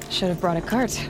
Should have brought a cart.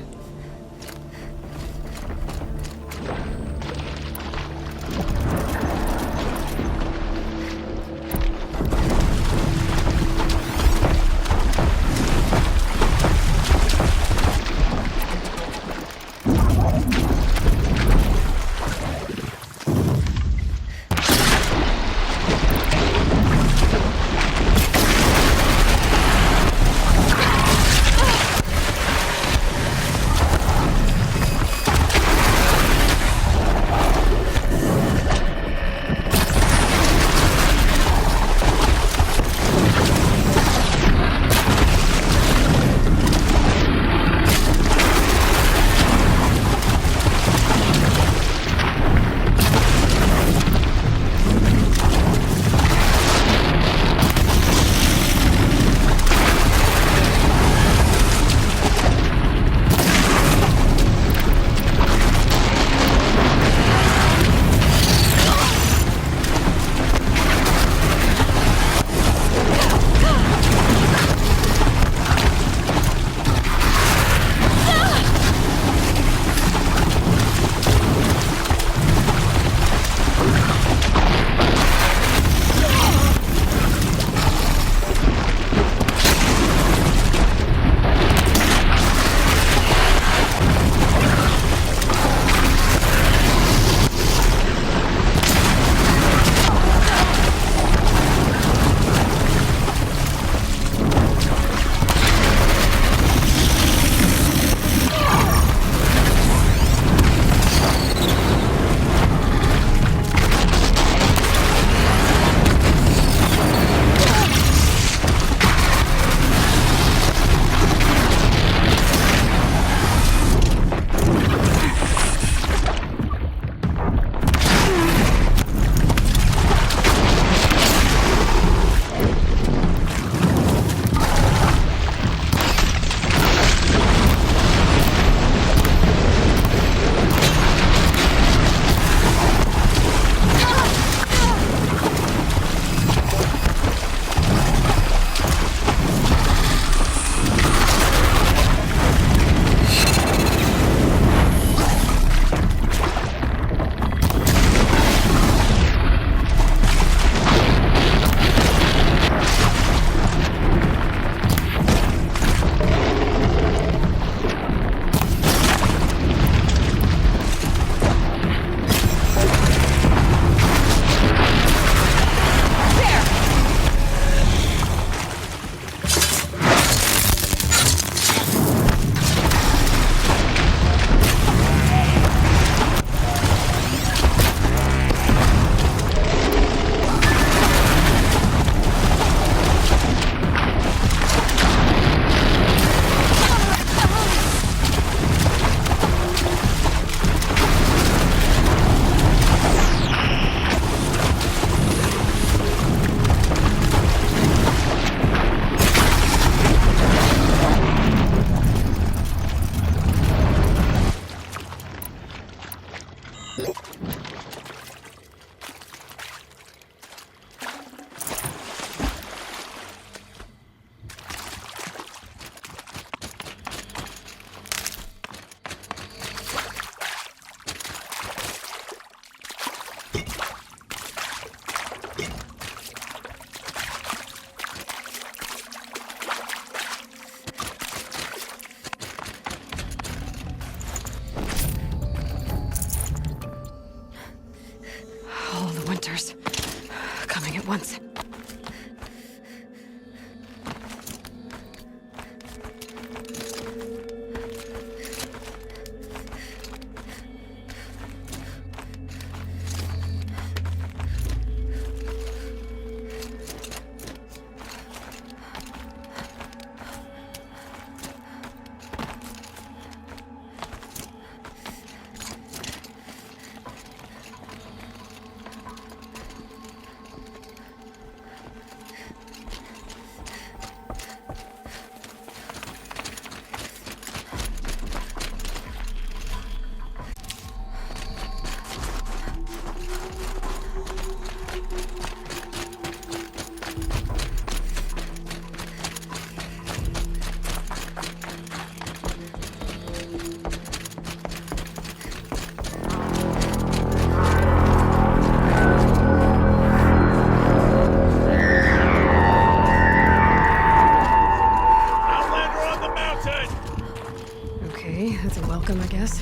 Okay, that's a welcome, I guess.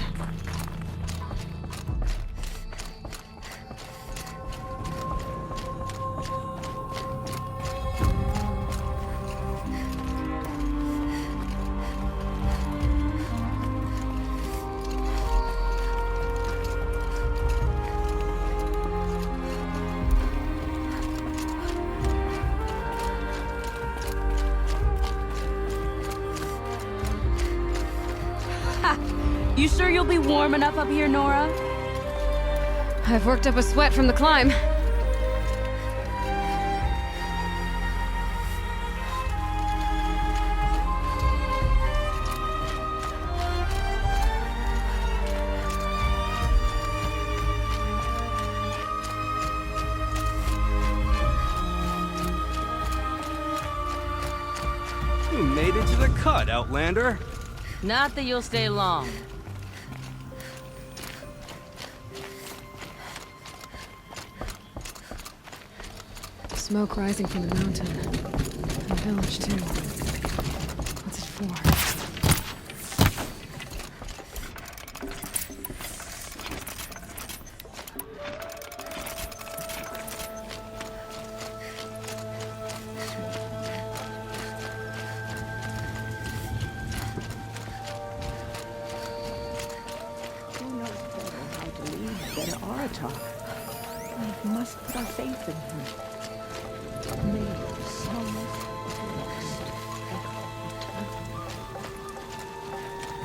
You sure you'll be warm enough up here, Nora? I've worked up a sweat from the climb. You made it to the cut, Outlander. Not that you'll stay long. Smoke rising from the mountain. And the village, too. What's it for? Who knows better how to lead than an orator? We must put our faith in him. May your souls rest echo eternal.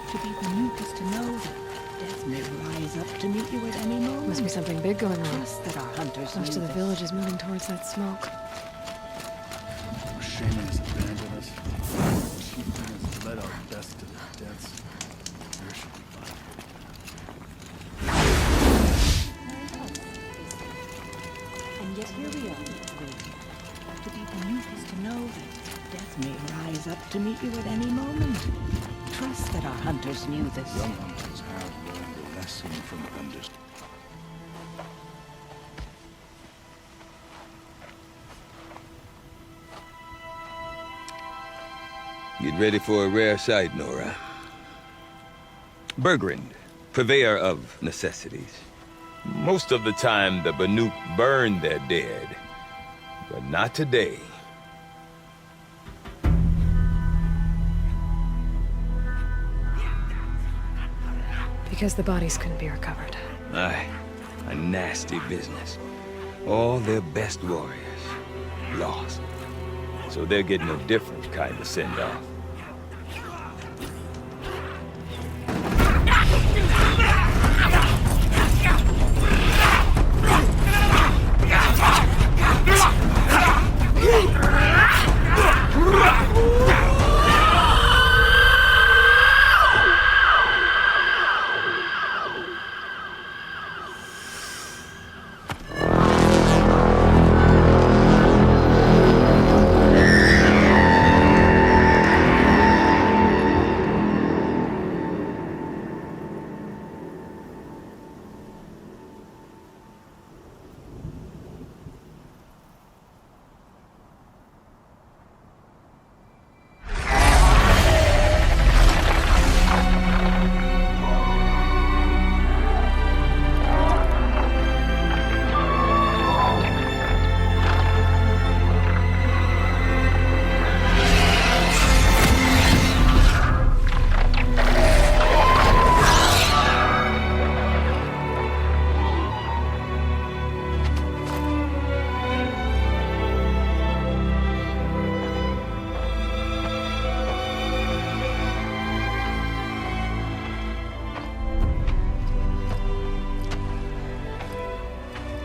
To be beneath is to know that death may rise up to meet you at any moment. Must be something big going on. Trust that our hunters Most of the know village is moving towards that smoke. Shaman has abandoned us. Chieftain has led our best to their deaths. Where should we find him? And yet here we are. To be beneath is to know that death may rise up to meet you at any moment. Trust that our hunters knew this. Young hunters have learned a lesson from elders. Get ready for a rare sight, Nora. Bergrand, purveyor of necessities. Most of the time, the Banuk burn their dead. But not today. Because the bodies couldn't be recovered. Aye, a nasty business. All their best warriors lost. So they're getting a different kind of send-off.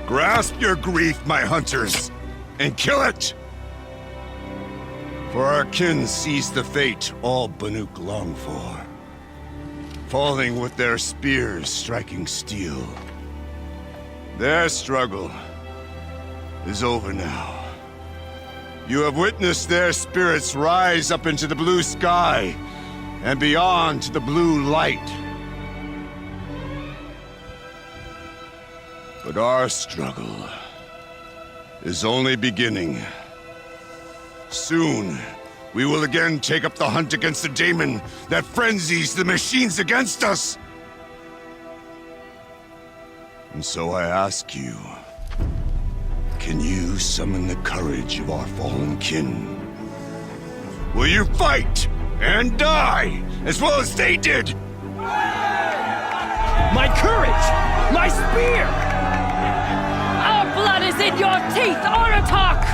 Grasp your grief, my hunters, and kill it! For our kin sees the fate all Banuk long for. Falling with their spears striking steel. Their struggle is over now. You have witnessed their spirits rise up into the blue sky and beyond to the blue light. But our struggle is only beginning. Soon, we will again take up the hunt against the daemon that frenzies the machines against us. And so I ask you, can you summon the courage of our fallen kin? Will you fight and die as well as they did? My courage! My spear! Our blood is in your teeth, Aratak!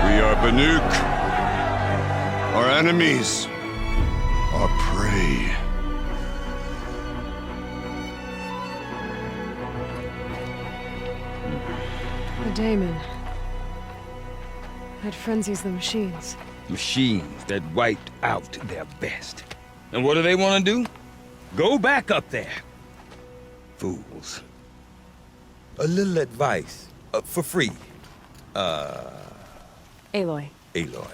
We are Banuk. Our enemies are prey. The daemon. It frenzies the machines. Machines that wiped out their best. And what do they want to do? Go back up there. Fools. A little advice. For free. Aloy. Aloy.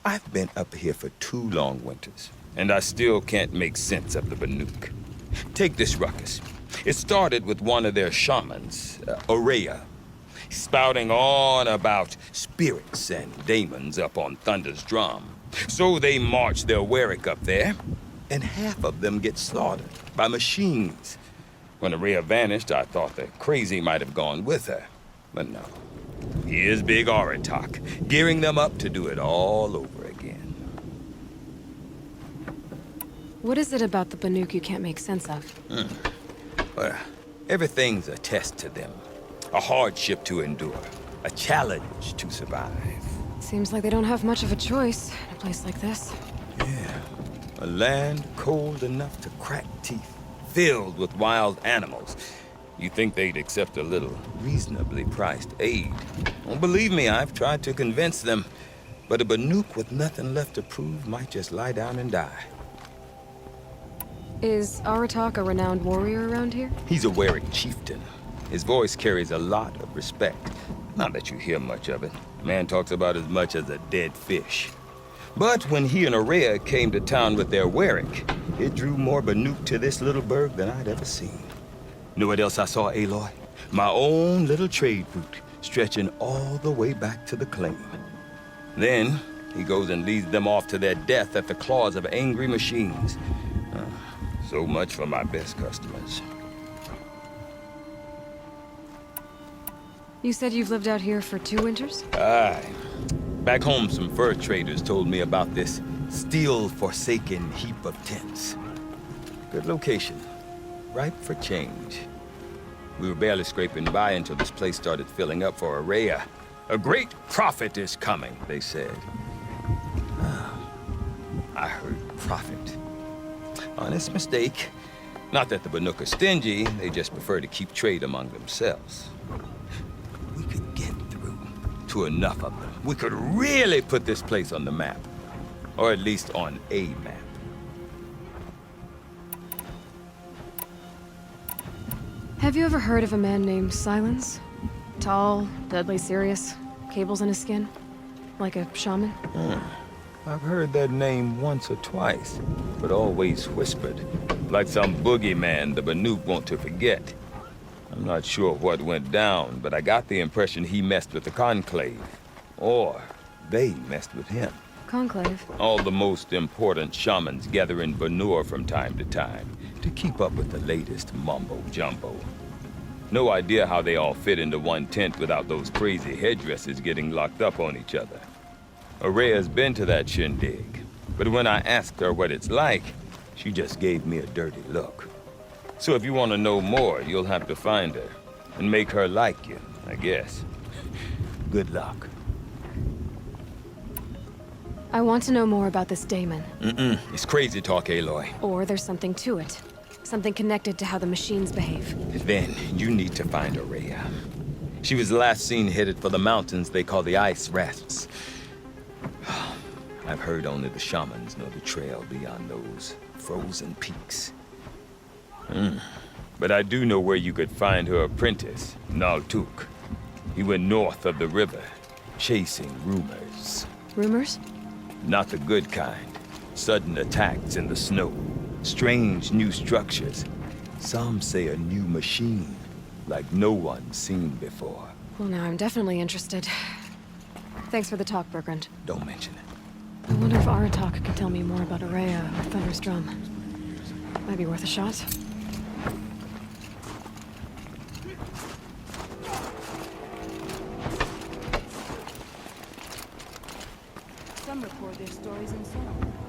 I've been up here for 2 long winters, and I still can't make sense of the Banuk. Take this ruckus. It started with one of their shamans, Aurea, spouting on about spirits and daemons up on Thunder's drum. So they march their Warwick up there, and half of them get slaughtered by machines. When Aurea vanished, I thought the crazy might have gone with her, but no. Here's Big Aratak, gearing them up to do it all over again. What is it about the Banuk you can't make sense of? Well, everything's a test to them. A hardship to endure. A challenge to survive. Seems like they don't have much of a choice in a place like this. Yeah. A land cold enough to crack teeth, filled with wild animals. You think they'd accept a little reasonably priced aid. Don't believe me, I've tried to convince them. But a Banuk with nothing left to prove might just lie down and die. Is Aratak a renowned warrior around here? He's a Warwick chieftain. His voice carries a lot of respect. Not that you hear much of it. Man talks about as much as a dead fish. But when he and Aurea came to town with their Warwick, it drew more Banuk to this little burg than I'd ever seen. Know what else I saw, Aloy? My own little trade route, stretching all the way back to the claim. Then, he goes and leads them off to their death at the claws of angry machines. So much for my best customers. You said you've lived out here for 2 winters? Aye. Back home, some fur traders told me about this steel-forsaken heap of tents. Good location. Ripe for change. We were barely scraping by until this place started filling up for Aurea. A great prophet is coming, they said. I heard prophet. Honest mistake. Not that the Banuk are stingy, they just prefer to keep trade among themselves. We could get through to enough of them. We could really put this place on the map. Or at least on a map. Have you ever heard of a man named Silence? Tall, deadly serious, cables in his skin? Like a shaman? I've heard that name once or twice, but always whispered. Like some boogeyman the Banuk want to forget. I'm not sure what went down, but I got the impression he messed with the Conclave. Or they messed with him. Conclave? All the most important shamans gather in Vanur from time to time to keep up with the latest mumbo-jumbo. No idea how they all fit into one tent without those crazy headdresses getting locked up on each other. Aurea's been to that shindig, but when I asked her what it's like, she just gave me a dirty look. So if you want to know more, you'll have to find her and make her like you, I guess. Good luck. I want to know more about this daemon. It's crazy talk, Aloy. Or there's something to it. Something connected to how the machines behave. Then you need to find Aurea. She was last seen headed for the mountains they call the Ice Rasps. I've heard only the shamans know the trail beyond those frozen peaks. But I do know where you could find her apprentice, Naltuk. He went north of the river, chasing rumors. Rumors? Not the good kind. Sudden attacks in the snow. Strange new structures. Some say a new machine, like no one's seen before. Well, now I'm definitely interested. Thanks for the talk, Bergrand. Don't mention it. I wonder if Aratak could tell me more about Araya or Thunder's Drum. Might be worth a shot. Some record their stories in song.